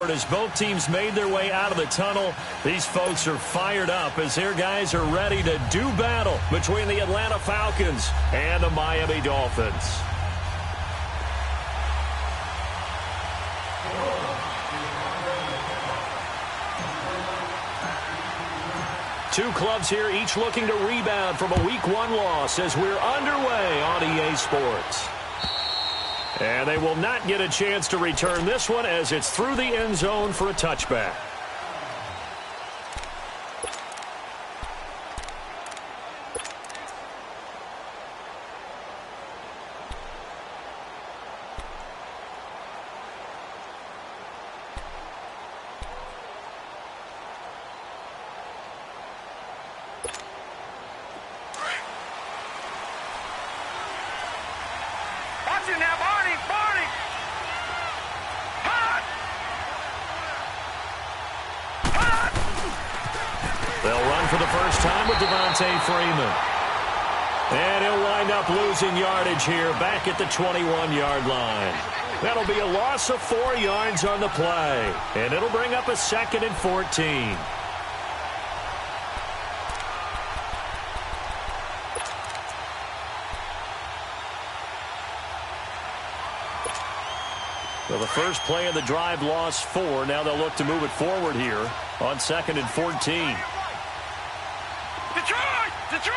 As both teams made their way out of the tunnel, these folks are fired up as their guys are ready to do battle between the Atlanta Falcons and the Miami Dolphins. Two clubs here, each looking to rebound from a Week 1 loss as we're underway on EA Sports. And they will not get a chance to return this one as it's through the end zone for a touchback. And he'll wind up losing yardage here back at the 21-yard line. That'll be a loss of 4 yards on the play. And it'll bring up a 2nd and 14. Well, the first play of the drive lost 4. Now they'll look to move it forward here on 2nd and 14. Detroit!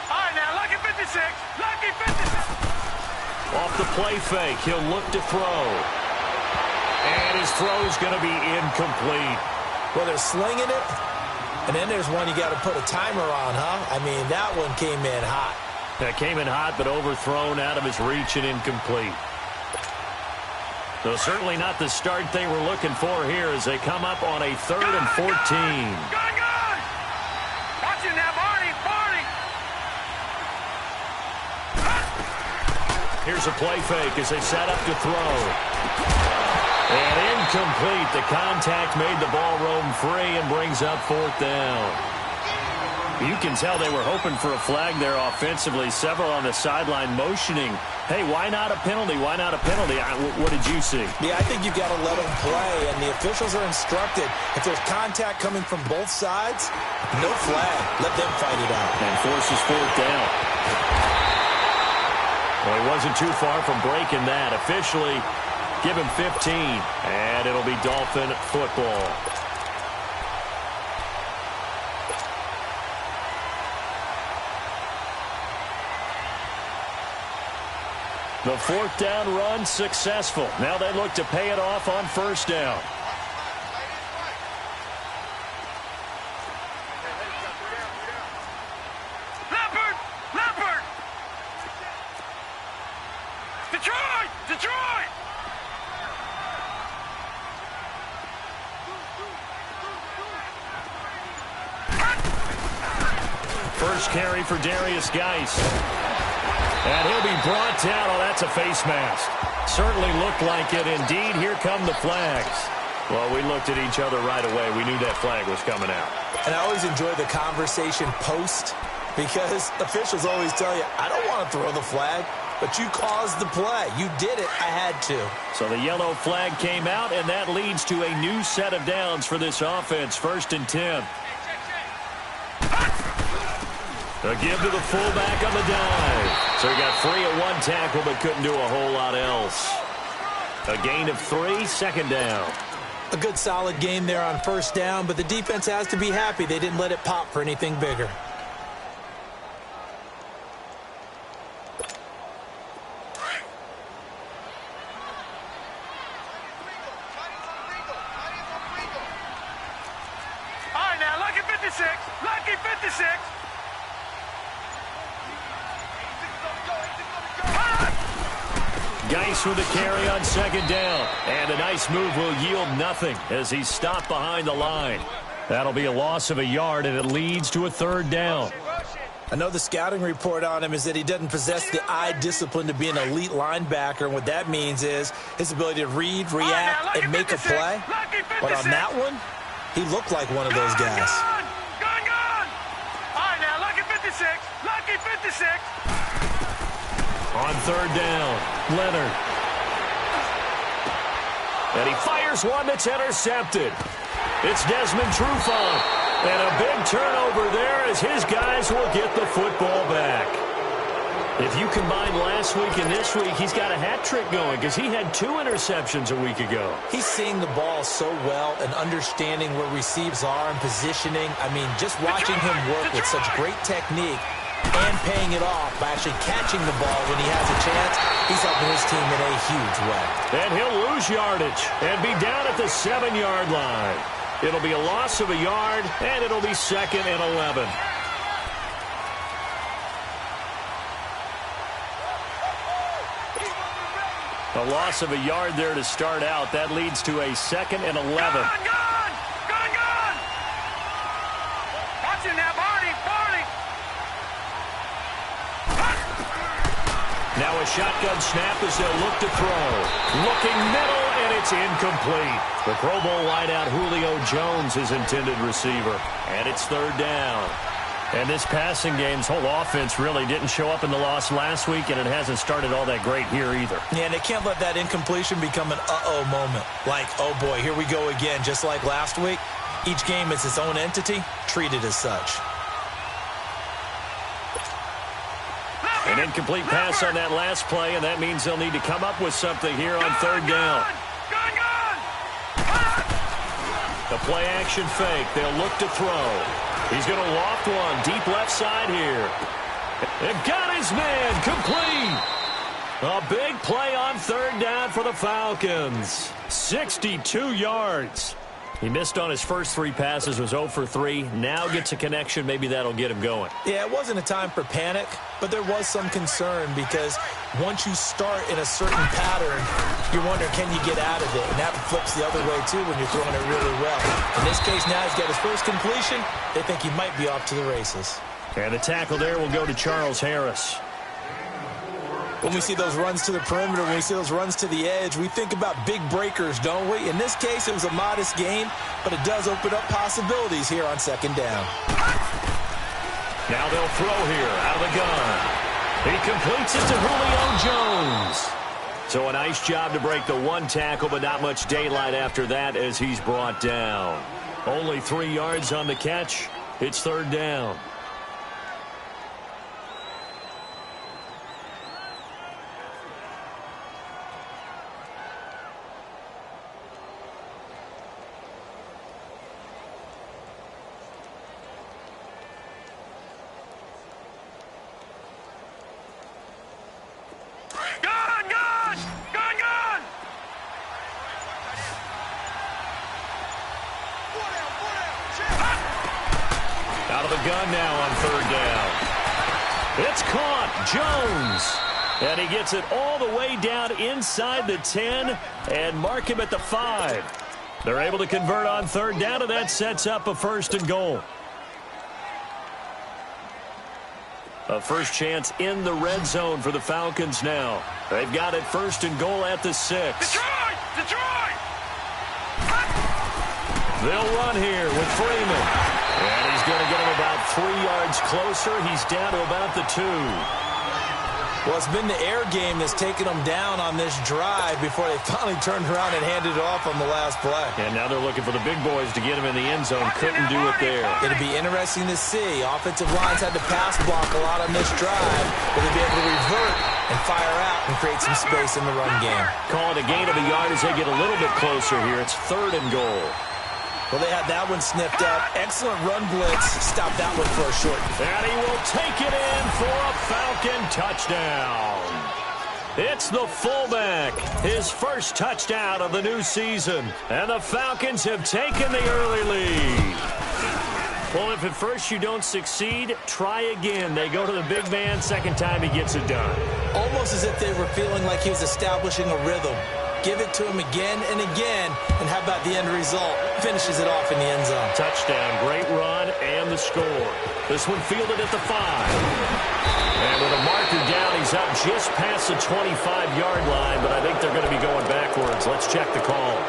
All right, now, lucky 56. Lucky 56. Off the play fake, he'll look to throw. And his throw's going to be incomplete. Well, they're slinging it, and then there's one you got to put a timer on, huh? I mean, that one came in hot. That came in hot, but overthrown out of his reach and incomplete. So certainly not the start they were looking for here as they come up on a 3rd and 14. Good! Watch it now, Barney! Here's a play fake as they set up to throw. And incomplete. The contact made the ball roam free and brings up 4th down. You can tell they were hoping for a flag there offensively. Several on the sideline motioning, hey, why not a penalty? Why not a penalty? What did you see? Yeah, I think you've got to let them play, and the officials are instructed. If there's contact coming from both sides, no flag. Let them fight it out. And forces 4th down. Well, he wasn't too far from breaking that. Officially, give him 15, and it'll be Dolphin football. The 4th down run successful. Now they look to pay it off on 1st down. Leopard! Detroit! First carry for Darius Geis. And he'll be brought down. Oh, that's a face mask. Certainly looked like it. Indeed, here come the flags. Well, we looked at each other right away. We knew that flag was coming out. And I always enjoy the conversation post because officials always tell you, I don't want to throw the flag, but you caused the play. You did it. I had to. So the yellow flag came out, and that leads to a new set of downs for this offense. 1st and 10. A give to the fullback on the dive. So he got free at 1 tackle, but couldn't do a whole lot else. A gain of 3, 2nd down. A good solid game there on 1st down, but the defense has to be happy they didn't let it pop for anything bigger. All right, now, lucky 56. Lucky 56. Geis with the carry on 2nd down. And a nice move will yield nothing as he's stopped behind the line. That'll be a loss of a yard, and it leads to a 3rd down. I know the scouting report on him is that he doesn't possess the eye discipline to be an elite linebacker, and what that means is his ability to read, react, and make a play. But on that one, he looked like one of those guys. Gone! All right, now, lucky 56. Lucky 56. On 3rd down, Leonard. And he fires one that's intercepted. It's Desmond Trufant. And a big turnover there as his guys will get the football back. If you combine last week and this week, he's got a hat trick going because he had 2 interceptions a week ago. He's seeing the ball so well and understanding where receivers are and positioning. I mean, just watching him work with such great technique and paying it off by actually catching the ball when he has a chance, he's helping his team in a huge way. And he'll lose yardage and be down at the 7-yard line. It'll be a loss of a yard, and it'll be 2nd and 11. A loss of a yard there to start out. That leads to a 2nd and 11. Gone! Watch him now, Barney! Now a shotgun snap as they'll look to throw. Looking middle, and it's incomplete. The Pro Bowl wideout Julio Jones is intended receiver. And it's 3rd down. And this passing game's whole offense really didn't show up in the loss last week, and it hasn't started all that great here either. Yeah, and they can't let that incompletion become an uh-oh moment. Like, oh boy, here we go again, just like last week. Each game is its own entity, treated as such. An incomplete pass on that last play, and that means they'll need to come up with something here on 3rd down. The play action fake. They'll look to throw. He's going to loft one deep left side here. They've got his man complete. A big play on 3rd down for the Falcons. 62 yards. He missed on his first 3 passes, was 0 for 3. Now gets a connection. Maybe that'll get him going. Yeah, it wasn't a time for panic, but there was some concern because once you start in a certain pattern, you're wondering, can you get out of it? And that flips the other way, too, when you're throwing it really well. In this case, now he's got his first completion. They think he might be off to the races. And the tackle there will go to Charles Harris. When we see those runs to the perimeter, when we see those runs to the edge, we think about big breakers, don't we? In this case, it was a modest gain, but it does open up possibilities here on 2nd down. Now they'll throw here out of the gun. He completes it to Julio Jones. So a nice job to break the 1 tackle, but not much daylight after that as he's brought down. Only 3 yards on the catch. It's 3rd down. Out of the gun now on 3rd down. It's caught. Jones. And he gets it all the way down inside the 10 and mark him at the 5. They're able to convert on 3rd down, and that sets up a 1st and goal. A first chance in the red zone for the Falcons now. They've got it 1st and goal at the 6. Detroit! They'll run here with Freeman. And he's going to get him about 3 yards closer. He's down to about the 2. Well, it's been the air game that's taken them down on this drive before they finally turned around and handed it off on the last play. And now they're looking for the big boys to get him in the end zone. Couldn't do it there. It'll be interesting to see. Offensive lines had to pass block a lot on this drive, but they'll be able to revert and fire out and create some space in the run game. Call it a gain of a yard as they get a little bit closer here. It's 3rd and goal. Well, they had that one sniffed out. Excellent run blitz. Stop that one for a short. And he will take it in for a Falcon touchdown. It's the fullback. His first touchdown of the new season. And the Falcons have taken the early lead. Well, if at first you don't succeed, try again. They go to the big man. 2nd time he gets it done. Almost as if they were feeling like he was establishing a rhythm. Give it to him again and again, and how about the end result? Finishes it off in the end zone. Touchdown, great run, and the score. This one fielded at the 5. And with a marker down, he's up just past the 25-yard line, but I think they're going to be going backwards. Let's check the call.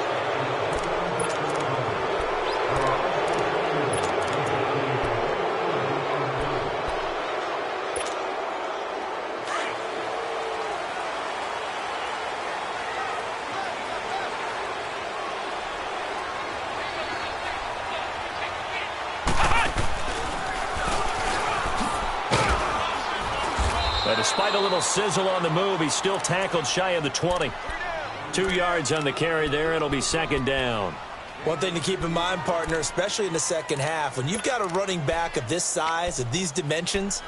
despite a little sizzle on the move, he's still tackled shy of the 20. 2 yards on the carry there. It'll be second down. One thing to keep in mind, partner, especially in the second half, when you've got a running back of this size, of these dimensions,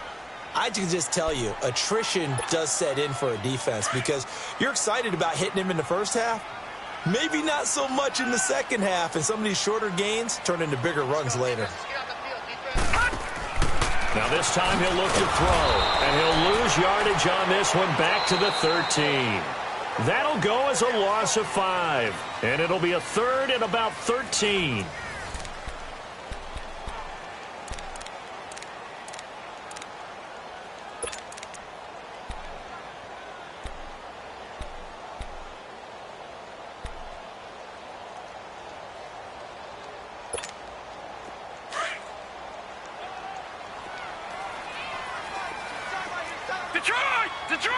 I can just tell you, attrition does set in for a defense because you're excited about hitting him in the first half. Maybe not so much in the second half, and some of these shorter gains turn into bigger runs later. Now this time he'll look to throw, and he'll lose yardage on this one back to the 13. That'll go as a loss of 5, and it'll be a third and about 13. Detroit!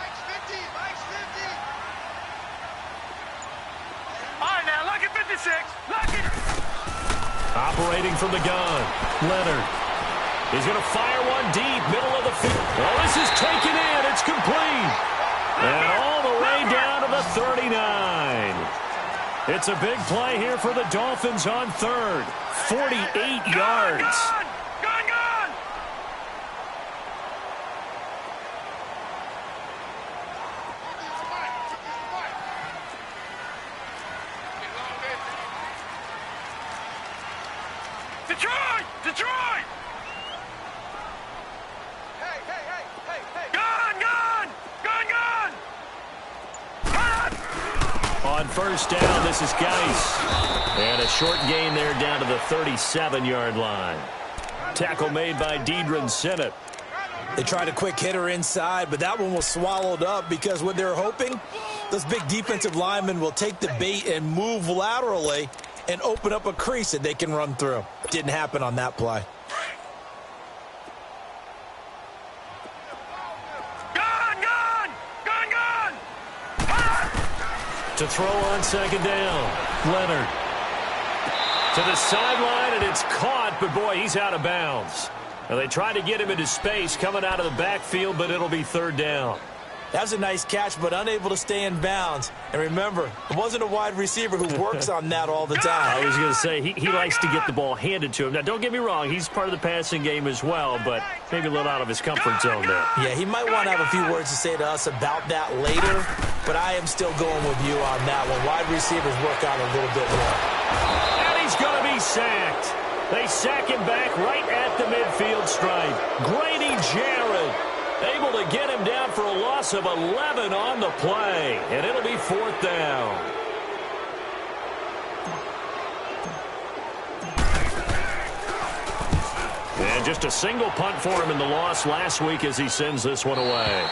Mike's 50. All right, now, lucky 56. Lucky. Operating from the gun, Leonard. He's going to fire one deep, middle of the field. Well, this is taken in. It's complete. And all the way down to the 39. It's a big play here for the Dolphins on third. 48 yards. Gone! Detroit! Hey! Gone! On first down, this is Geis. And a short gain there down to the 37-yard line. Tackle made by Deidrin Sinnott. They tried a quick hitter inside, but that one was swallowed up because what they're hoping, those big defensive linemen will take the bait and move laterally and open up a crease that they can run through. Didn't happen on that play. To throw on second down, Leonard. To the sideline, and it's caught, but boy, he's out of bounds. Now, they tried to get him into space coming out of the backfield, but it'll be third down. That was a nice catch, but unable to stay in bounds. And remember, it wasn't a wide receiver who works on that all the time. I was going to say, he likes to get the ball handed to him. Now, don't get me wrong, he's part of the passing game as well, but maybe a little out of his comfort zone there. Yeah, he might want to have a few words to say to us about that later, but I am still going with you on that one. Wide receivers work out a little bit more. And he's going to be sacked. They sack him back right at the midfield stripe. Grady Jarrett able to get him down for a loss of 11 on the play, and it'll be fourth down. And just a single punt for him in the loss last week as he sends this one away.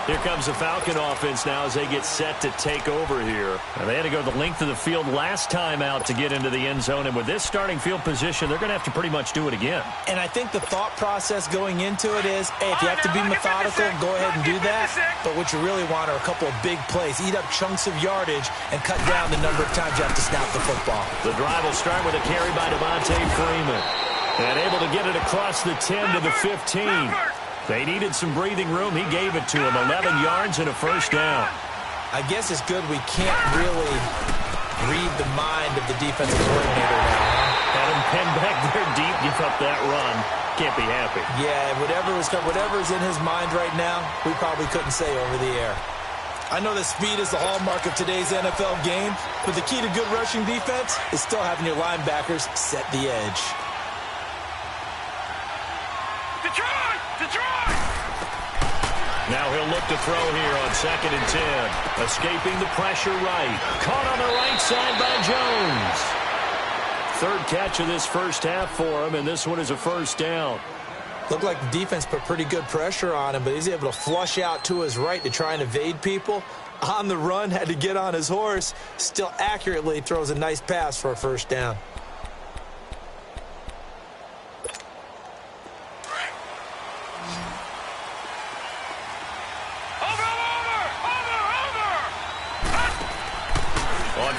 Here comes the Falcon offense now as they get set to take over here. And they had to go the length of the field last time out to get into the end zone. And with this starting field position, they're going to have to pretty much do it again. And I think the thought process going into it is, hey, if you have to be methodical, go ahead and do that. But what you really want are a couple of big plays. Eat up chunks of yardage and cut down the number of times you have to snap the football. The drive will start with a carry by Devontae Freeman. And able to get it across the 10 to the 15. They needed some breathing room. He gave it to him. 11 yards and a first down. I guess it's good we can't really read the mind of the defensive coordinator now. Had him pinned back there deep, give up that run. Can't be happy. Yeah, whatever's in his mind right now, we probably couldn't say over the air. I know that speed is the hallmark of today's NFL game, but the key to good rushing defense is still having your linebackers set the edge. Detroit! Now he'll look to throw here on 2nd and 10. Escaping the pressure right. Caught on the right side by Jones. Third catch of this first half for him, and this one is a first down. Looked like the defense put pretty good pressure on him, but he's able to flush out to his right to try and evade people. On the run, had to get on his horse. Still accurately throws a nice pass for a first down.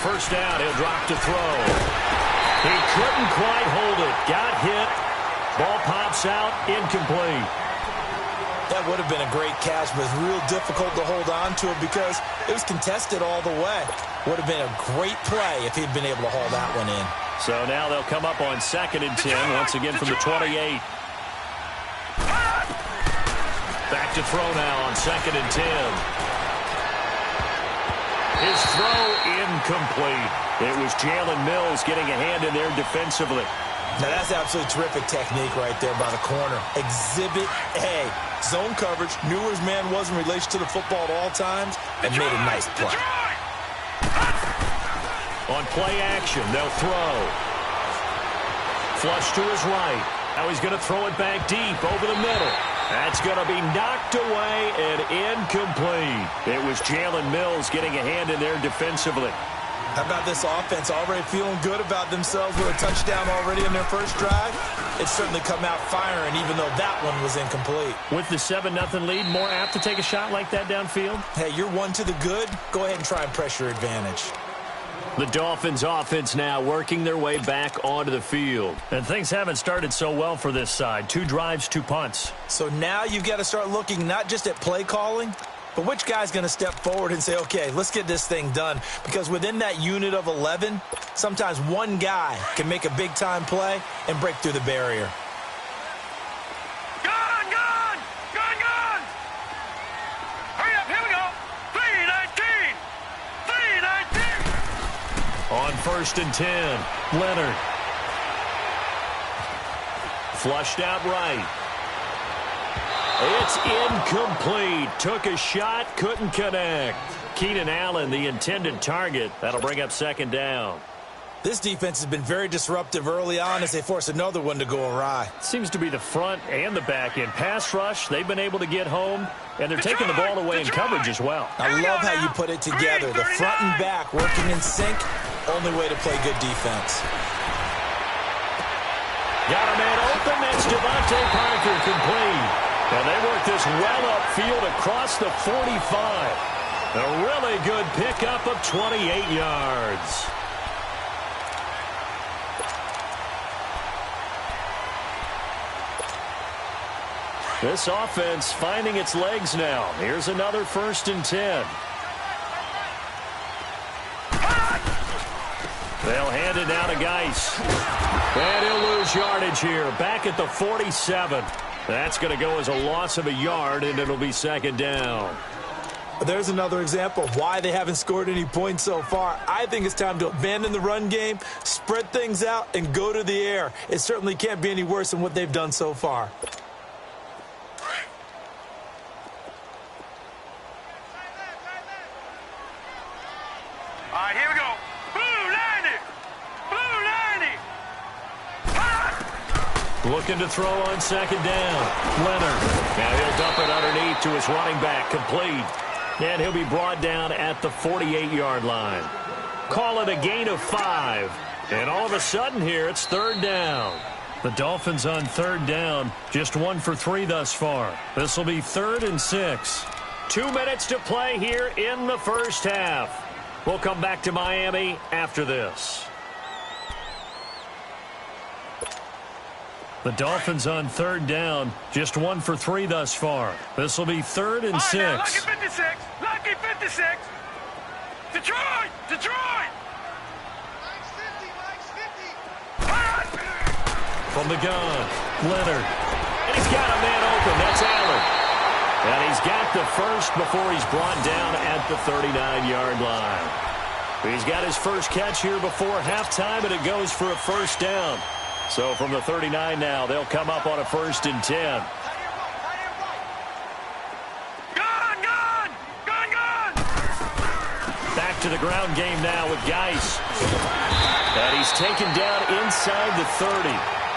first down. He'll drop to throw. He couldn't quite hold it. Got hit. Ball pops out. Incomplete. That would have been a great catch, but it's real difficult to hold on to it because it was contested all the way. Would have been a great play if he'd been able to haul that one in. So now they'll come up on 2nd and 10, once again from the 28. Back to throw now on 2nd and 10. His throw incomplete. It was Jalen Mills getting a hand in there defensively. Now that's absolutely terrific technique right there by the corner. Exhibit A. Zone coverage, knew where his man was in relation to the football at all times, and made a nice play. On play action, they'll throw. Flush to his right. Now he's going to throw it back deep over the middle. That's going to be knocked away and incomplete. It was Jalen Mills getting a hand in there defensively. How about this offense already feeling good about themselves with a touchdown already in their first drive? It's certainly come out firing, even though that one was incomplete. With the 7-0 lead, more apt to take a shot like that downfield? Hey, you're one to the good. Go ahead and try and press your advantage. The Dolphins offense now working their way back onto the field. And things haven't started so well for this side. 2 drives, 2 punts. So now you've got to start looking not just at play calling, but which guy's going to step forward and say, okay, let's get this thing done. Because within that unit of 11, sometimes one guy can make a big-time play and break through the barrier. Gone! Hurry up, here we go. 3-19. On 1st and 10, Leonard. Flushed out right. It's incomplete. Took a shot, couldn't connect. Keenan Allen, the intended target. That'll bring up 2nd down. This defense has been very disruptive early on as they force another one to go awry. Seems to be the front and the back end. Pass rush, they've been able to get home, and they're taking the ball away in coverage as well. I love how you put it together. The front and back working in sync. Only way to play good defense. Got a man open. That's Devontae Parker complete. And they work this well upfield across the 45. A really good pickup of 28 yards. This offense finding its legs now. Here's another 1st and 10. They'll hand it down to Geis. And he'll lose yardage here. Back at the 47. That's going to go as a loss of a yard, and it'll be 2nd down. There's another example of why they haven't scored any points so far. I think it's time to abandon the run game, spread things out, and go to the air. It certainly can't be any worse than what they've done so far. All right, here we go. Looking to throw on 2nd down. Leonard. Now he'll dump it underneath to his running back. Complete. And he'll be brought down at the 48-yard line. Call it a gain of 5. And all of a sudden here, it's 3rd down. The Dolphins on 3rd down. Just 1 for 3 thus far. This will be 3rd and 6. 2 minutes to play here in the first half. We'll come back to Miami after this. The Dolphins on 3rd down, just 1 for 3 thus far. This will be 3rd and 6. Now, lucky 56. Lucky 56. Detroit. From the gun, Leonard. And he's got a man open. That's Allen. And he's got the first before he's brought down at the 39-yard line. He's got his first catch here before halftime, and it goes for a 1st down. So from the 39 now, they'll come up on a 1st and 10. Back to the ground game now with Geis. And he's taken down inside the 30.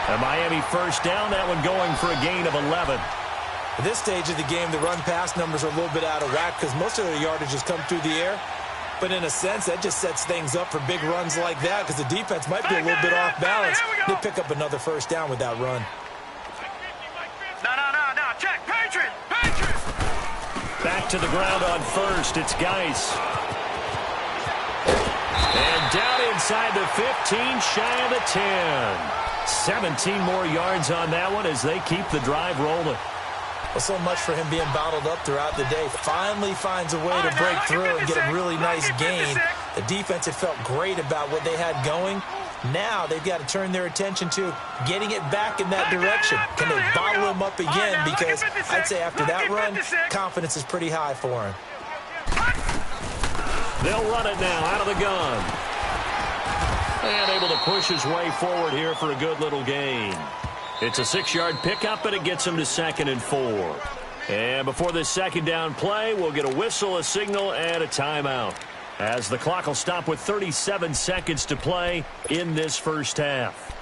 A Miami 1st down, that one going for a gain of 11. At this stage of the game, the run-pass numbers are a little bit out of whack because most of their yardage has come through the air. But in a sense, that just sets things up for big runs like that because the defense might be a little bit off balance. They pick up another 1st down with that run. No. Check. Patriot. Back to the ground on 1st. It's Geis. And down inside the 15, shy of the 10. 17 more yards on that one as they keep the drive rolling. Well, so much for him being bottled up throughout the day. Finally finds a way to break through and get a really nice gain. The defense had felt great about what they had going. Now they've got to turn their attention to getting it back in that direction. Can they bottle him up again? Because I'd say after that run, confidence is pretty high for him. They'll run it now out of the gun. And able to push his way forward here for a good little gain. It's a 6-yard pickup, and it gets him to 2nd and 4. And before this second down play, we'll get a whistle, a signal, and a timeout, as the clock will stop with 37 seconds to play in this first half.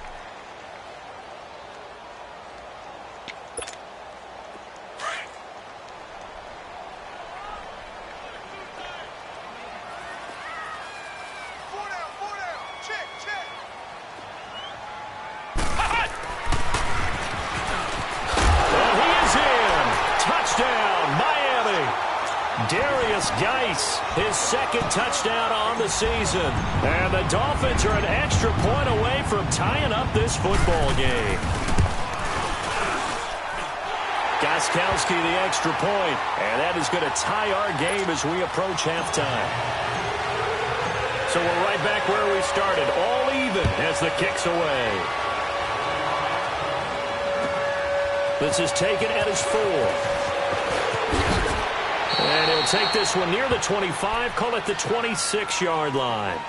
His second touchdown on the season. And the Dolphins are an extra point away from tying up this football game. Gostkowski the extra point. And that is going to tie our game as we approach halftime. So we're right back where we started. All even as the kick's away. This is taken at his 4. And he'll take this one near the 25, call it the 26-yard line.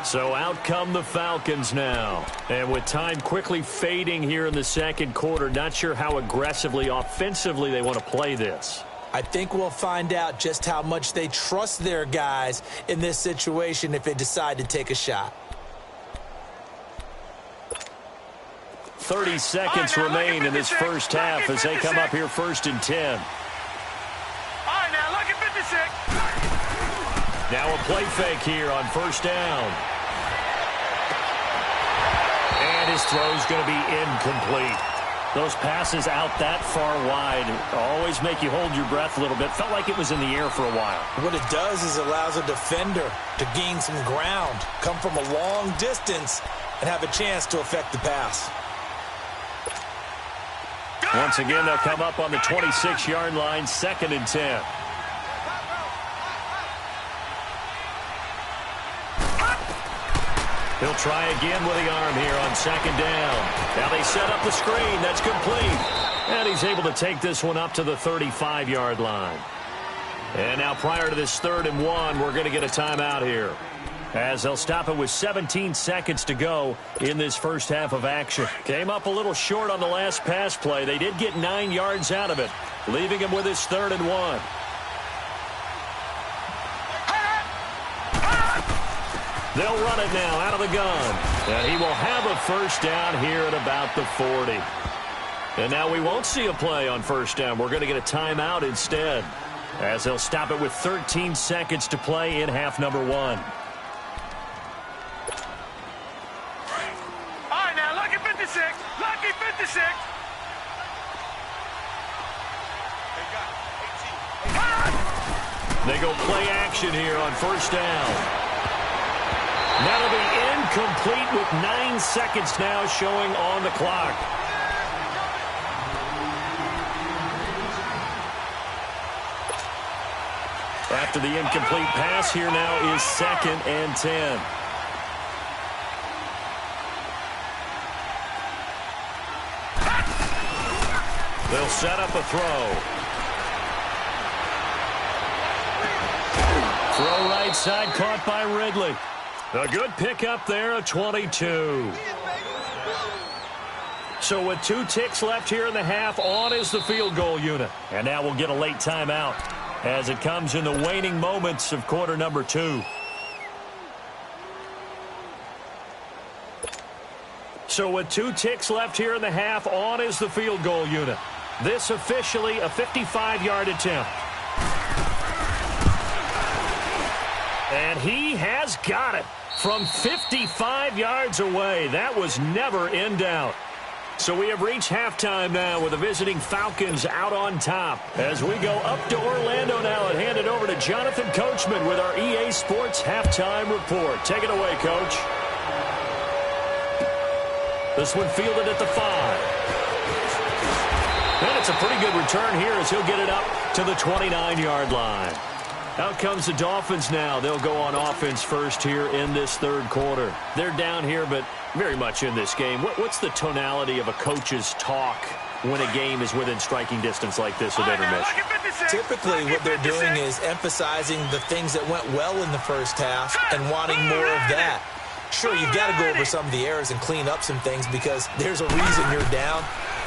So out come the Falcons now. And with time quickly fading here in the second quarter, not sure how aggressively, offensively they want to play this. I think we'll find out just how much they trust their guys in this situation if they decide to take a shot. 30 seconds remain in this first half as they come up here 1st and 10. Now a play fake here on 1st down. And his throw's going to be incomplete. Those passes out that far wide always make you hold your breath a little bit. Felt like it was in the air for a while. What it does is allows a defender to gain some ground, come from a long distance, and have a chance to affect the pass. Once again, they'll come up on the 26-yard line, 2nd and 10. He'll try again with the arm here on 2nd down. Now they set up the screen. That's complete. And he's able to take this one up to the 35-yard line. And now prior to this 3rd and 1, we're going to get a timeout here, as they'll stop it with 17 seconds to go in this first half of action. Came up a little short on the last pass play. They did get 9 yards out of it, leaving him with his 3rd and 1. They'll run it now out of the gun. And he will have a 1st down here at about the 40. And now we won't see a play on 1st down. We're going to get a timeout instead, as they'll stop it with 13 seconds to play in half number 1. All right, now, lucky 56. Lucky 56. They go play action here on 1st down. That'll be incomplete with 9 seconds now showing on the clock. After the incomplete pass, here now is 2nd and 10. They'll set up a throw. Throw right side, caught by Ridley. A good pickup there, a 22. So with 2 ticks left here in the half, on is the field goal unit. And now we'll get a late timeout as it comes in the waning moments of quarter number 2. So with 2 ticks left here in the half, on is the field goal unit. This officially a 55-yard attempt. And he has got it from 55 yards away. That was never in doubt. So we have reached halftime now with the visiting Falcons out on top. As we go up to Orlando now and hand it over to Jonathan Coachman with our EA Sports Halftime Report. Take it away, Coach. This one fielded at the 5. And it's a pretty good return here as he'll get it up to the 29-yard line. Out comes the Dolphins now. They'll go on offense first here in this third quarter. They're down here, but very much in this game. What's the tonality of a coach's talk when a game is within striking distance like this with intermission? Typically, what they're doing is emphasizing the things that went well in the first half and wanting more of that. Sure, you've got to go over some of the errors and clean up some things because there's a reason you're down.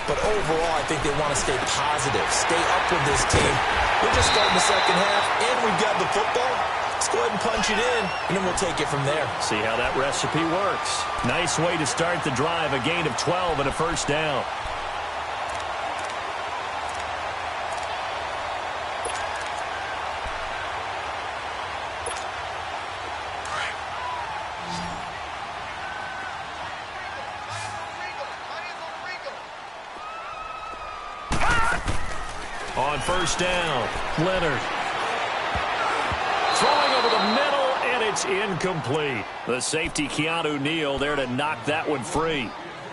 But overall, I think they want to stay positive, stay up with this team. We're just starting the second half, and we've got the football. Let's go ahead and punch it in, and then we'll take it from there. See how that recipe works. Nice way to start the drive, a gain of 12 and a first down. On first down, Leonard. Throwing over the middle, and it's incomplete. The safety, Keanu Neal, there to knock that one free.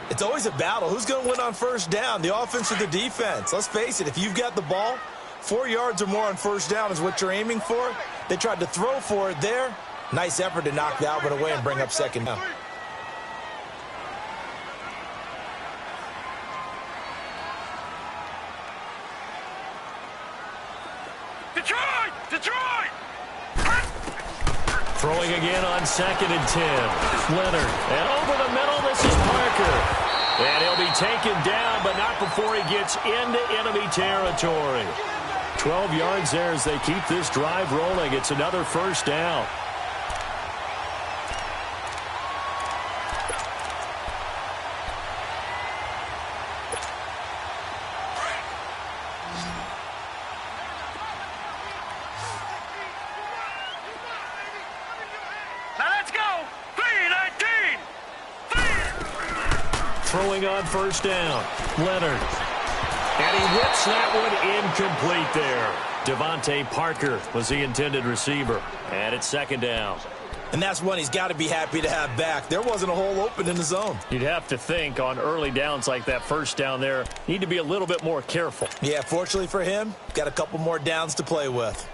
It's always a battle. Who's going to win on first down, the offense or the defense? Let's face it, if you've got the ball, 4 yards or more on first down is what you're aiming for. They tried to throw for it there. Nice effort to knock that one away and bring up second down. Detroit! Throwing again on 2nd and 10. Leonard. And over the middle, this is Parker. And he'll be taken down, but not before he gets into enemy territory. 12 yards there as they keep this drive rolling. It's another first down. Throwing on first down, Leonard. And he whips that one incomplete there. Devontae Parker was the intended receiver. And it's second down. And that's one he's got to be happy to have back. There wasn't a hole open in the zone. You'd have to think on early downs like that first down there, need to be a little bit more careful. Yeah, fortunately for him, got a couple more downs to play with.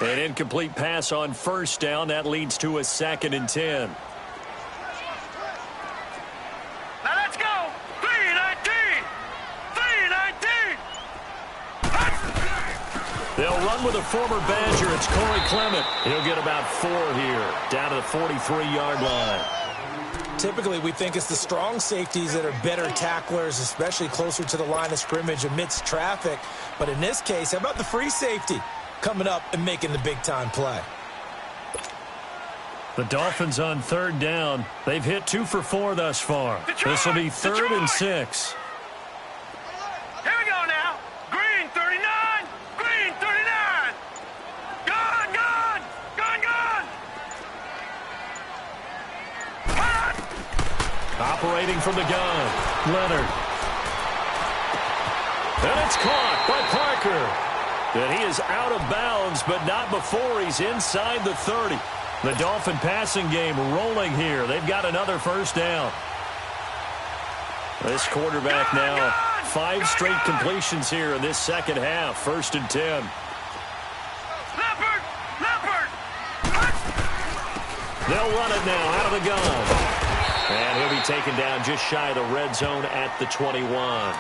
An incomplete pass on first down. That leads to a 2nd and 10. Now let's go. 3-19. 3-19. They'll run with a former Badger. It's Corey Clement. He'll get about 4 here, down to the 43-yard line. Typically, we think it's the strong safeties that are better tacklers, especially closer to the line of scrimmage amidst traffic. But in this case, how about the free safety? Coming up and making the big-time play. The Dolphins on third down. They've hit 2 for 4 thus far. This will be 3rd and 6. Here we go now. Green 39. Green 39. Gone. Operating from the gun, Leonard. And it's caught by Parker. And he is out of bounds, but not before he's inside the 30. The Dolphin passing game rolling here. They've got another first down. This quarterback now, 5 straight completions here in this second half. 1st and 10. Leopard. They'll run it now out of the gun. And he'll be taken down just shy of the red zone at the 21.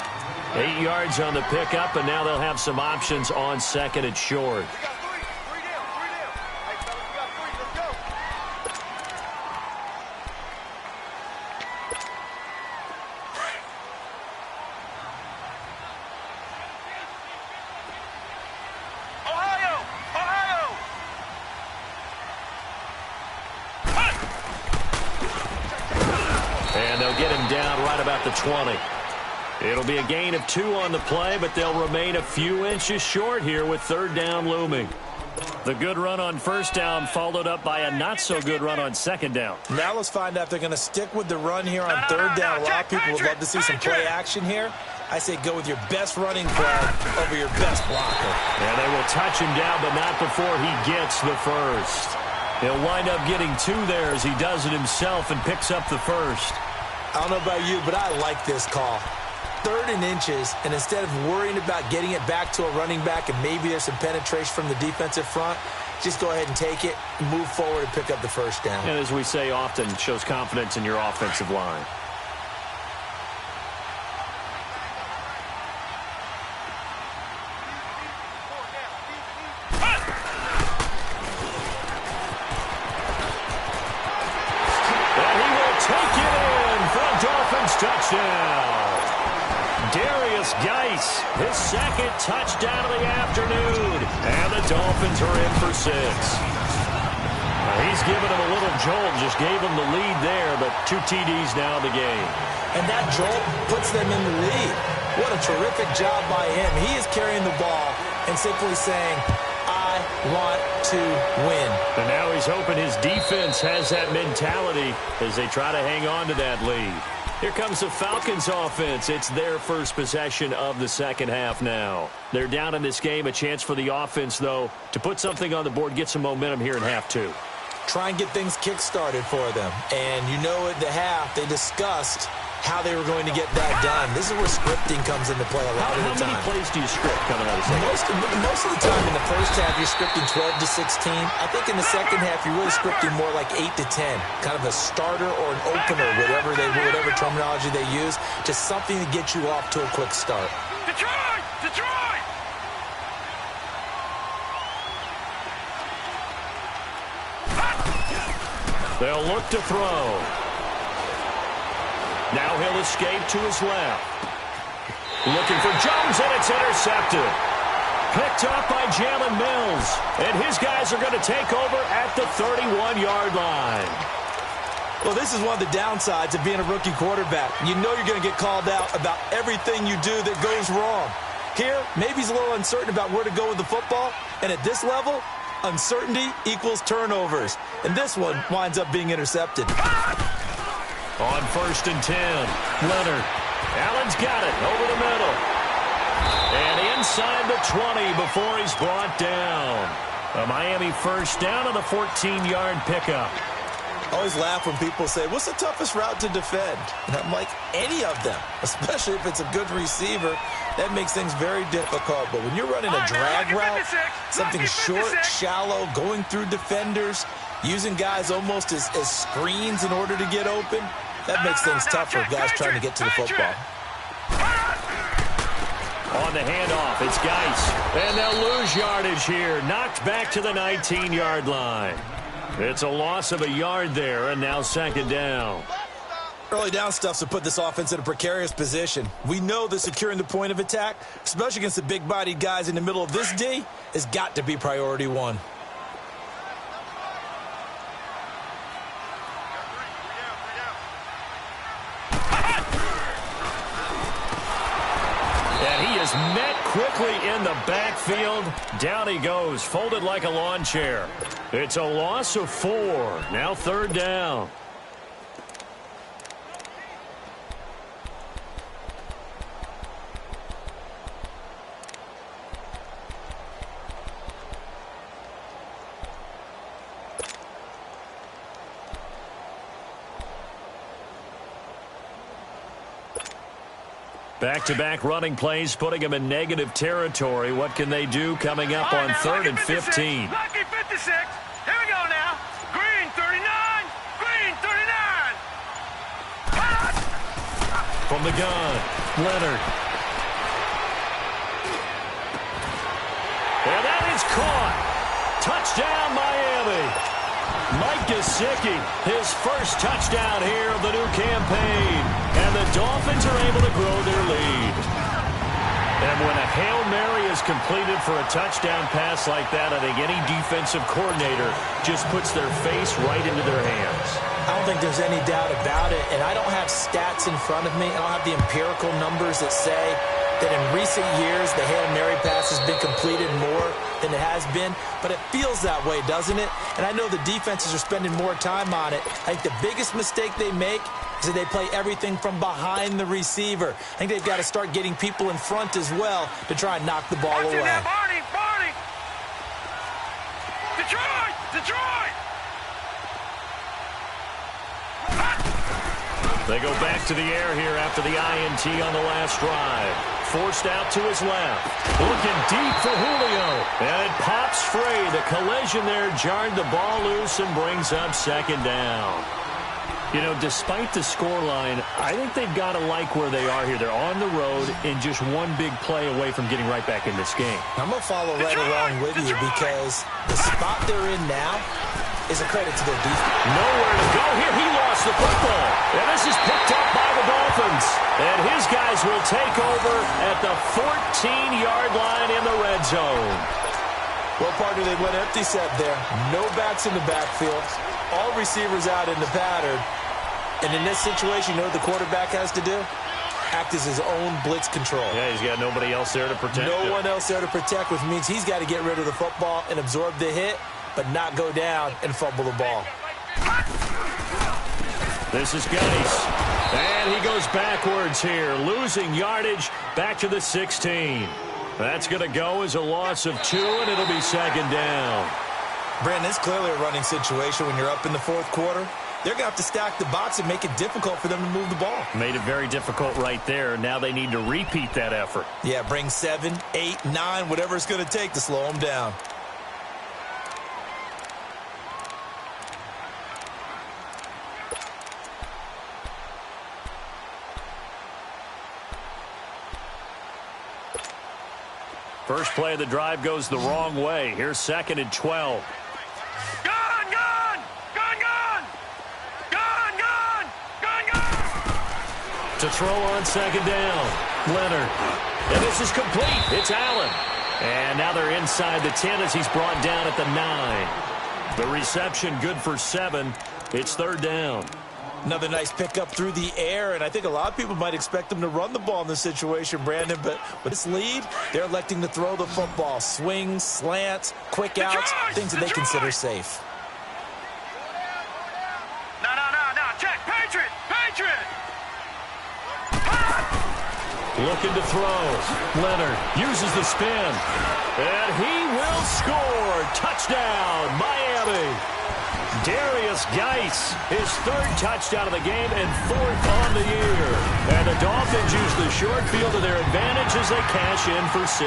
8 yards on the pickup, and now they'll have some options on 2nd and short. We got 3. 3 down. Hey, fellas, we got 3. Let's go. Ohio. And they'll get him down right about the 20. It'll be a gain of 2 on the play, but they'll remain a few inches short here with third down looming. The good run on first down followed up by a not-so-good run on second down. Now let's find out if they're going to stick with the run here on third down. A lot of people would love to see some play action here. I say go with your best running play over your best blocker. And they will touch him down, but not before he gets the first. He'll wind up getting 2 there as he does it himself and picks up the first. I don't know about you, but I like this call. 3rd and inches, and instead of worrying about getting it back to a running back and maybe there's some penetration from the defensive front, just go ahead and take it, move forward, and pick up the first down. And as we say often, shows confidence in your offensive line. And he will take it in for a Dolphins touchdown. Darius Geis, his second touchdown of the afternoon. And the Dolphins are in for 6. He's given him a little jolt, just gave him the lead there, but 2 TDs now in the game. And that jolt puts them in the lead. What a terrific job by him. He is carrying the ball and simply saying, I want to win. And now he's hoping his defense has that mentality as they try to hang on to that lead. Here comes the Falcons offense. It's their first possession of the second half now. They're down in this game. A chance for the offense, though, to put something on the board, get some momentum here in half 2. Try and get things kick-started for them. And you know at the half, they discussed how they were going to get that done. This is where scripting comes into play a lot of the time. How many plays do you script coming out of the second? Most of the time in the first half, you're scripting 12 to 16. I think in the second half, you're really scripting more like 8 to 10. Kind of a starter or an opener, whatever terminology they use, just something to get you off to a quick start. Detroit! Detroit! They'll look to throw. Now he'll escape to his left. Looking for Jones, and it's intercepted. Picked up by Jalen Mills. And his guys are going to take over at the 31-yard line. Well, this is one of the downsides of being a rookie quarterback. You know you're going to get called out about everything you do that goes wrong. Here, maybe he's a little uncertain about where to go with the football. And at this level, uncertainty equals turnovers. And this one winds up being intercepted. On 1st and 10, Leonard. Allen's got it over the middle. And inside the 20 before he's brought down. A Miami first down on a 14-yard pickup. I always laugh when people say, what's the toughest route to defend? And I'm like, any of them, especially if it's a good receiver. That makes things very difficult. But when you're running a drag route, something short, shallow, going through defenders, using guys almost as screens in order to get open, that makes things tough for guys trying to get to the football. On the handoff, it's Geis. And they'll lose yardage here. Knocked back to the 19-yard line. It's a loss of a yard there, and now second down. Early down stuff's to put this offense in a precarious position. We know that securing the point of attack, especially against the big-bodied guys in the middle of this D, has got to be priority 1. And he is met quickly in the backfield. Down he goes, folded like a lawn chair. It's a loss of 4. Now third down. Back-to-back running plays, putting them in negative territory. What can they do coming up on 3rd and 15? Lucky 56. Here we go now. Green 39. Green 39. From the gun, Leonard. And that is caught. Touchdown, Miami. Mike Gesicki, his first touchdown here of the new campaign. And the Dolphins are able to grow their lead. And when a Hail Mary is completed for a touchdown pass like that, I think any defensive coordinator just puts their face right into their hands. I don't think there's any doubt about it, and I don't have stats in front of me. I don't have the empirical numbers that say that in recent years the Hail Mary pass has been completed more than it has been, but it feels that way, doesn't it? And I know the defenses are spending more time on it. I think the biggest mistake they make is that they play everything from behind the receiver. I think they've got to start getting people in front as well to try and knock the ball away. Now, Barney! Detroit! They go back to the air here after the INT on the last drive. Forced out to his left. Looking deep for Julio. And it pops free. The collision there jarred the ball loose and brings up second down. You know, despite the scoreline, I think they've got to like where they are here. They're on the road and just one big play away from getting right back in this game. I'm going to follow right along with you because the spot they're in now is a credit to their defense. Nowhere to go here. He lost the football. And this is picked up by the Dolphins. And his guys will take over at the 14-yard line in the red zone. Well, partner, they went empty set there. No backs in the backfield. All receivers out in the pattern. And in this situation, you know what the quarterback has to do? Act as his own blitz control. Yeah, he's got nobody else there to protect him. No one else there to protect, which means he's got to get rid of the football and absorb the hit, but not go down and fumble the ball. This is Geis. And he goes backwards here, losing yardage back to the 16. That's going to go as a loss of 2, and it'll be second down. Brandon, it's clearly a running situation when you're up in the fourth quarter. They're going to have to stack the box and make it difficult for them to move the ball. Made it very difficult right there. Now they need to repeat that effort. Yeah, bring 7, 8, 9, whatever it's going to take to slow them down. First play of the drive goes the wrong way. Here's second and 12. To throw on second down. Leonard. And this is complete. It's Allen. And now they're inside the 10 as he's brought down at the 9. The reception good for 7. It's third down. Another nice pickup through the air, and I think a lot of people might expect them to run the ball in this situation, Brandon, but with this lead, they're electing to throw the football. Swings, slants, quick outs, things that they consider safe. No, check, Patriot! Looking to throw. Leonard uses the spin. And he will score. Touchdown, Miami. Darius Geis, his third touchdown of the game and 4th on the year. And the Dolphins use the short field to their advantage as they cash in for 6.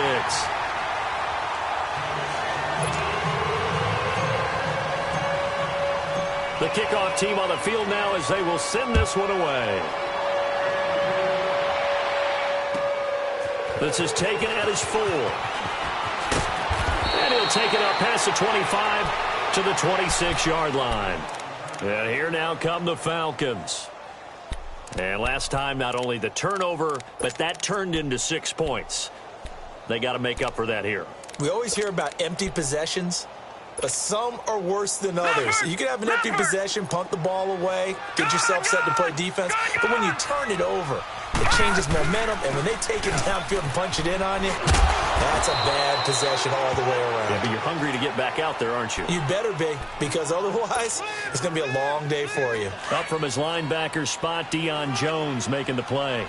The kickoff team on the field now as they will send this one away. This is taken at his 4. And he'll take it up past the 25 to the 26-yard line. And here now come the Falcons. And last time, not only the turnover, but that turned into 6 points. They got to make up for that here. We always hear about empty possessions, but some are worse than others. You can have an empty possession, punt the ball away, get yourself set to play defense, but when you turn it over, it changes momentum, and when they take it downfield and punch it in on you, that's a bad possession all the way around. Yeah, but you're hungry to get back out there, aren't you? You better be, because otherwise, it's going to be a long day for you. Up from his linebacker spot, Deion Jones making the play.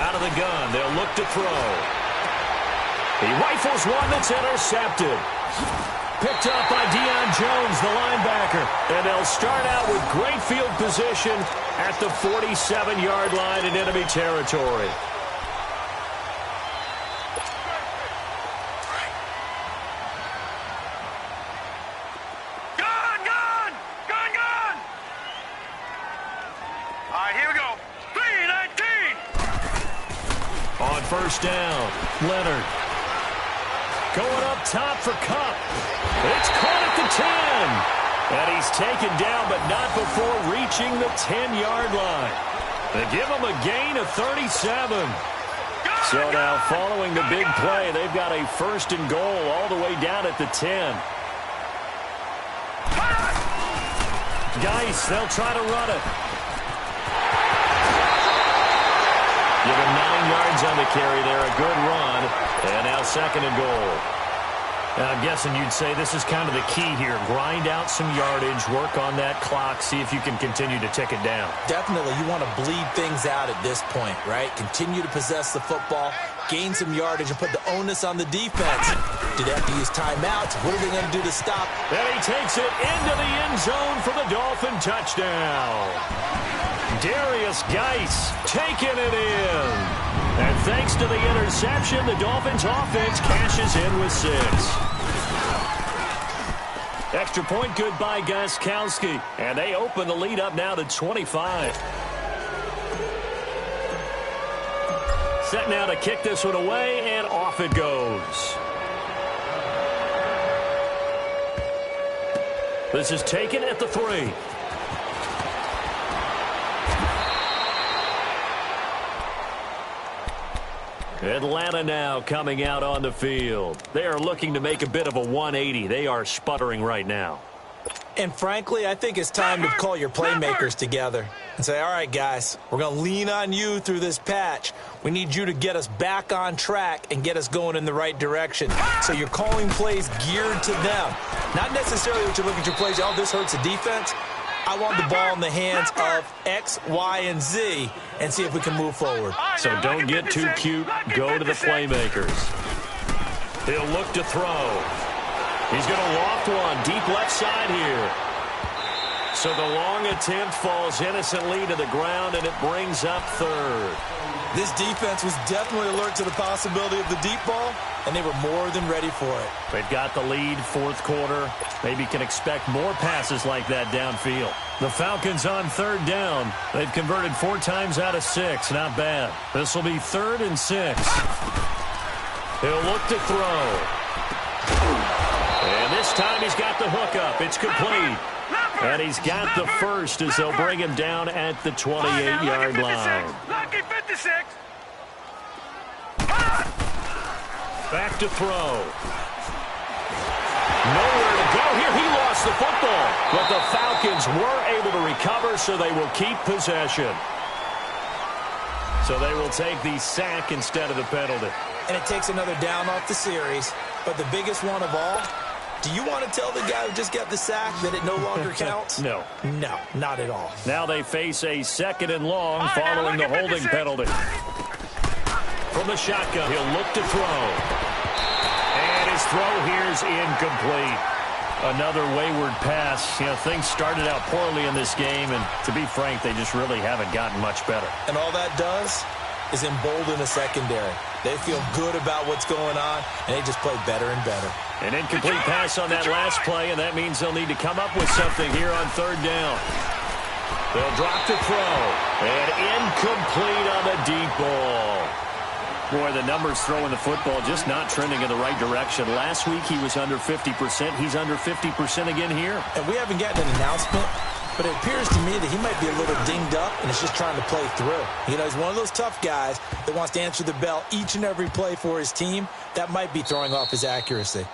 Out of the gun, they'll look to throw. He rifles one that's intercepted. Picked up by Deion Jones, the linebacker. And they'll start out with great field position at the 47-yard line in enemy territory. Gun! All right, here we go. 3-19. On first down, Leonard. Going up top for Kupp. It's caught at the 10. And he's taken down, but not before reaching the 10-yard line. They give him a gain of 37. So now, following the big play, they've got a 1st and goal all the way down at the 10. Geis, they'll try to run it. Give him 9 yards on the carry there, a good run. And now 2nd and goal. Now, I'm guessing you'd say this is kind of the key here. Grind out some yardage, work on that clock, see if you can continue to tick it down. Definitely. You want to bleed things out at this point, right? Continue to possess the football, gain some yardage, and put the onus on the defense. Do they have to use timeouts? What are they going to do to stop? And he takes it into the end zone for the Dolphin touchdown. Darius Geis taking it in. And thanks to the interception, the Dolphins offense cashes in with 6. Extra point good by Gostkowski. And they open the lead up now to 25. Set now to kick this one away, and off it goes. This is taken at the 3. Atlanta now coming out on the field. They are looking to make a bit of a 180. They are sputtering right now. And frankly, I think it's time to call your playmakers together and say, all right, guys, we're going to lean on you through this patch. We need you to get us back on track and get us going in the right direction. So you're calling plays geared to them. Not necessarily that you look at your plays, oh, this hurts the defense. I want the ball in the hands of X, Y, and Z and see if we can move forward. So don't get too cute. Go to the playmakers. He'll look to throw. He's going to loft one deep left side here. So the long attempt falls innocently to the ground, and it brings up 3rd. This defense was definitely alert to the possibility of the deep ball, and they were more than ready for it. They've got the lead, 4th quarter. Maybe can expect more passes like that downfield. The Falcons on 3rd down. They've converted 4 times out of 6. Not bad. This will be 3rd and 6. He'll look to throw. And this time he's got the hook up. It's complete. And he's got the 1st as they'll bring him down at the 28-yard line. Lucky 56. Back to throw. Nowhere to go here. He lost the football. But the Falcons were able to recover, so they will keep possession. So they will take the sack instead of the penalty. And it takes another down off the series. But the biggest one of all, do you want to tell the guy who just got the sack that it no longer counts? No. No, not at all. Now they face a 2nd and long following the holding penalty. From the shotgun, he'll look to throw. And his throw here's incomplete. Another wayward pass. You know, things started out poorly in this game, and to be frank, they just really haven't gotten much better. And all that does is embolden the secondary. They feel good about what's going on, and they just play better and better. An incomplete pass on that last play, and that means they'll need to come up with something here on 3rd down. They'll drop to throw. And incomplete on the deep ball. Boy, the numbers throwing the football just not trending in the right direction. Last week he was under 50%. He's under 50% again here. And we haven't gotten an announcement, but it appears to me that he might be a little dinged up and is just trying to play through. You know, he's one of those tough guys that wants to answer the bell each and every play for his team. That might be throwing off his accuracy.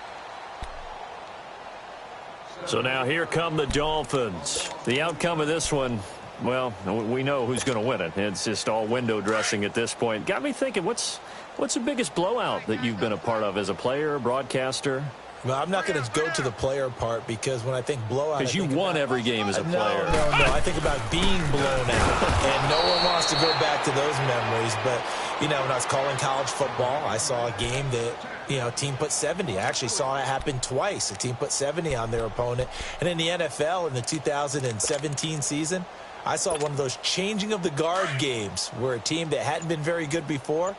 So now here come the Dolphins. The outcome of this one, well, we know who's going to win it. It's just all window dressing at this point. Got me thinking, what's the biggest blowout that you've been a part of as a player, broadcaster? Well, I'm not going to go to the player part because when I think blowout, because you won every game as a player. No. I think about being blown out, and no one wants to go back to those memories. But, you know, when I was calling college football, I saw a game that, you know, a team put 70. I actually saw it happen twice. A team put 70 on their opponent. And in the NFL in the 2017 season, I saw one of those changing of the guard games where a team that hadn't been very good before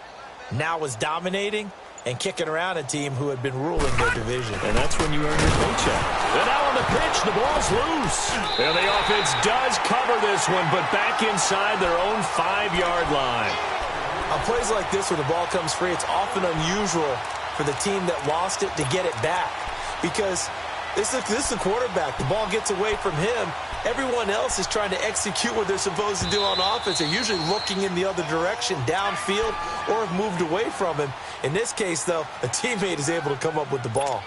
now was dominating and kicking around a team who had been ruling their division. And that's when you earn your paycheck. And now on the pitch, the ball's loose. And the offense does cover this one, but back inside their own 5-yard line. On plays like this where the ball comes free, it's often unusual for the team that lost it to get it back. Because This is the quarterback. The ball gets away from him. Everyone else is trying to execute what they're supposed to do on offense. They're usually looking in the other direction, downfield, or have moved away from him. In this case, though, a teammate is able to come up with the ball.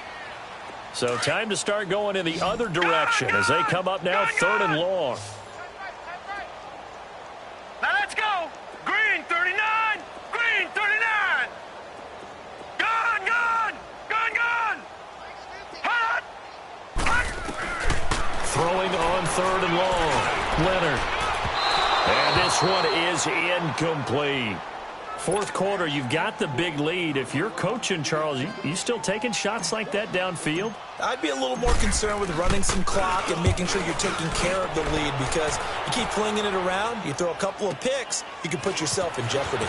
So time to start going in the other direction as they come up now 3rd and long. Now let's go. Green 39. Green 39. Gun, gun. Gun, gun. Hot. Throwing on 3rd and long. Leonard. And this one is incomplete. 4th quarter, you've got the big lead. If you're coaching, Charles, you still taking shots like that downfield? I'd be a little more concerned with running some clock and making sure you're taking care of the lead, because you keep flinging it around, you throw a couple of picks, you can put yourself in jeopardy.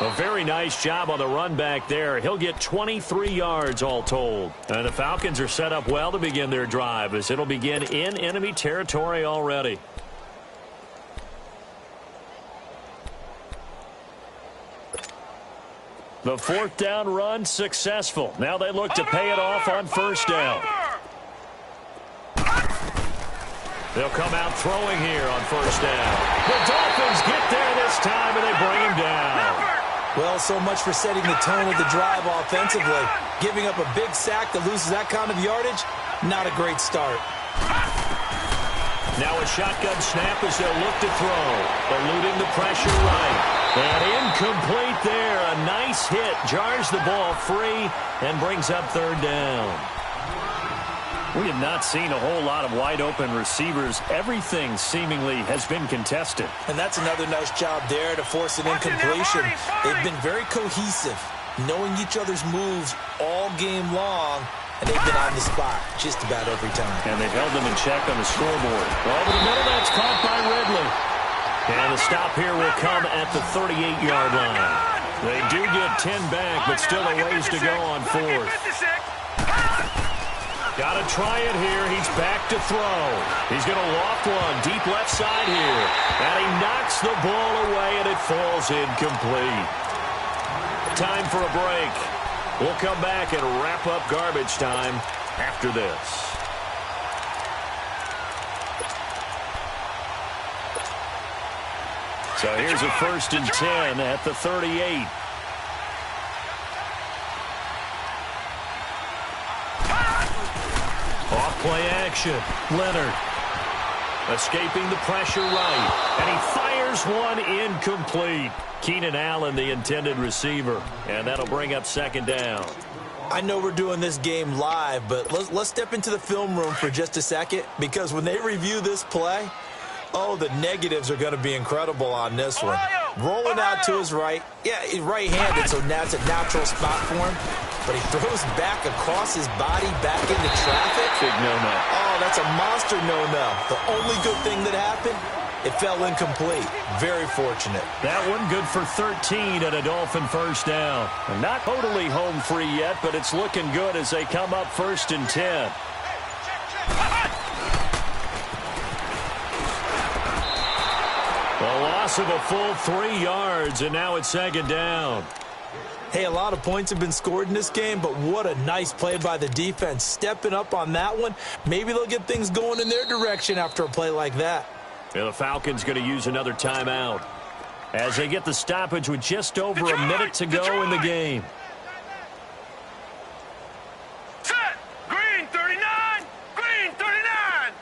A very nice job on the run back there. He'll get 23 yards all told. And the Falcons are set up well to begin their drive, as it'll begin in enemy territory already. The 4th down run successful. Now they look to pay it off on 1st down. They'll come out throwing here on 1st down. The Dolphins get there this time, and they bring him down. Well, so much for setting the tone of the drive offensively. Giving up a big sack that loses that kind of yardage, not a great start. Now a shotgun snap as they'll look to throw. Eluding the pressure right. And incomplete there. A nice hit. Jars the ball free and brings up 3rd down. We have not seen a whole lot of wide-open receivers. Everything seemingly has been contested. And that's another nice job there to force an incompletion. They've been very cohesive, knowing each other's moves all game long, and they've been on the spot just about every time. And they held them in check on the scoreboard. Over the middle, that's caught by Ridley. And the stop here will come at the 38-yard line. They do get 10 back, but still a ways to go on 4th. Got to try it here. He's back to throw. He's going to loft one deep left side here. And he knocks the ball away, and it falls incomplete. Time for a break. We'll come back and wrap up garbage time after this. So here's a 1st and 10 at the 38. Off-play action. Leonard escaping the pressure right. And he fires one incomplete. Keenan Allen, the intended receiver. And that'll bring up 2nd down. I know we're doing this game live, but let's step into the film room for just a second, because when they review this play, oh, the negatives are going to be incredible on this one. Rolling out to his right. Yeah, he's right-handed, so that's a natural spot for him. But he throws back across his body, back into traffic. Big no-no. Oh, that's a monster no-no. The only good thing that happened, it fell incomplete. Very fortunate. That one good for 13 at a Dolphin 1st down. And not totally home free yet, but it's looking good as they come up 1st and 10. A loss of a full 3 yards, and now it's 2nd down. Hey, a lot of points have been scored in this game, but what a nice play by the defense. Stepping up on that one. Maybe they'll get things going in their direction after a play like that. And the Falcons going to use another timeout as they get the stoppage with just over a minute to go in the game. Set. Green 39. Green 39.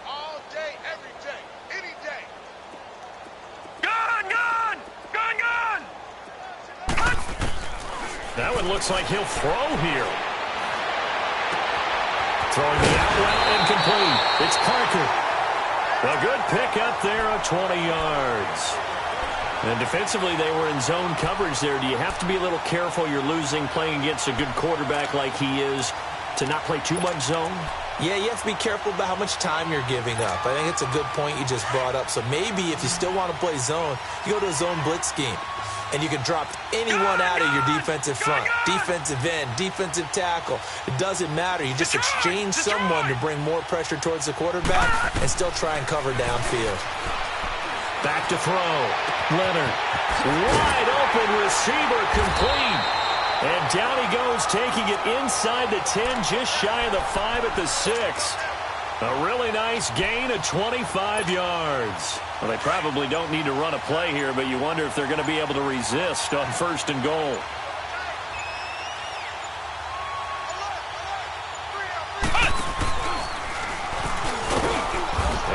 All day, every day, any day. Gun, gun. Gun, gun. That one looks like he'll throw here. Throwing the out route incomplete. It's Parker. A good pick up there of 20 yards. And defensively, they were in zone coverage there. Do you have to be a little careful? You're losing playing against a good quarterback like he is to not play too much zone? Yeah, you have to be careful about how much time you're giving up. I think it's a good point you just brought up. So maybe if you still want to play zone, you go to a zone blitz scheme. And you can drop anyone out of your defensive front, defensive end, defensive tackle. It doesn't matter. You just exchange someone to bring more pressure towards the quarterback and still try and cover downfield. Back to throw. Leonard. Wide open receiver complete. And down he goes, taking it inside the 10, just shy of the 5 at the 6. A really nice gain of 25 yards. Well, they probably don't need to run a play here, but you wonder if they're going to be able to resist on 1st and goal.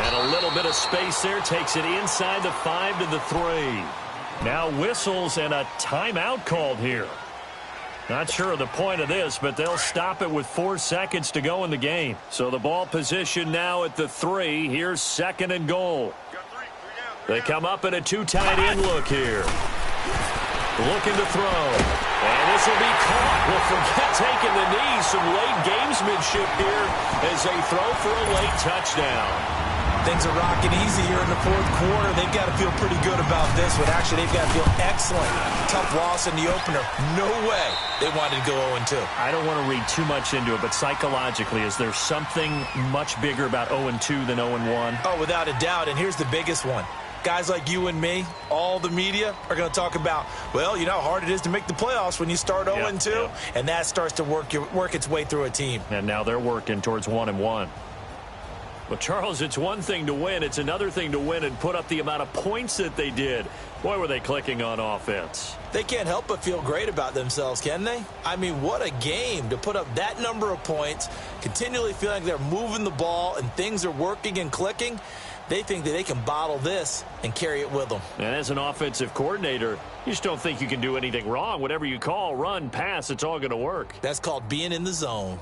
And a little bit of space there, takes it inside the 5 to the 3. Now whistles and a timeout called here. Not sure of the point of this, but they'll stop it with 4 seconds to go in the game. So the ball position now at the 3. Here's 2nd and goal. They come up in a 2 tight end look here. Looking to throw. And this will be caught. Well, forget taking the knee. Some late gamesmanship here as they throw for a late touchdown. Things are rocking easy here in the 4th quarter. They've got to feel pretty good about this one. Actually, they've got to feel excellent. Tough loss in the opener. No way they wanted to go 0-2. I don't want to read too much into it, but psychologically, is there something much bigger about 0-2 than 0-1? Oh, without a doubt. And here's the biggest one. Guys like you and me, all the media, are going to talk about, well, you know how hard it is to make the playoffs when you start 0-2. And that starts to work its way through a team. And now they're working towards 1-1. Well, Charles, it's one thing to win. It's another thing to win and put up the amount of points that they did. Boy, were they clicking on offense. They can't help but feel great about themselves, can they? I mean, what a game to put up that number of points, continually feeling like they're moving the ball and things are working and clicking. They think that they can bottle this and carry it with them. And as an offensive coordinator, you just don't think you can do anything wrong. Whatever you call, run, pass, it's all going to work. That's called being in the zone.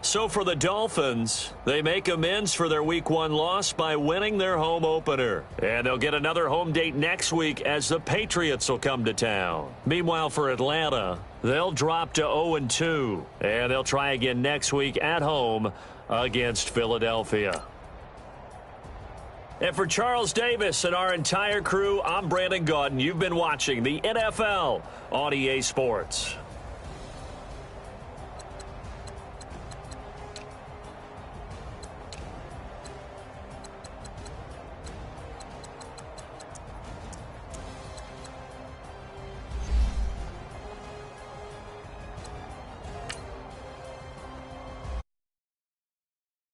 So for the Dolphins, they make amends for their Week 1 loss by winning their home opener. And they'll get another home date next week as the Patriots will come to town. Meanwhile, for Atlanta, they'll drop to 0-2. And they'll try again next week at home against Philadelphia. And for Charles Davis and our entire crew, I'm Brandon Gaudin. You've been watching the NFL on EA Sports.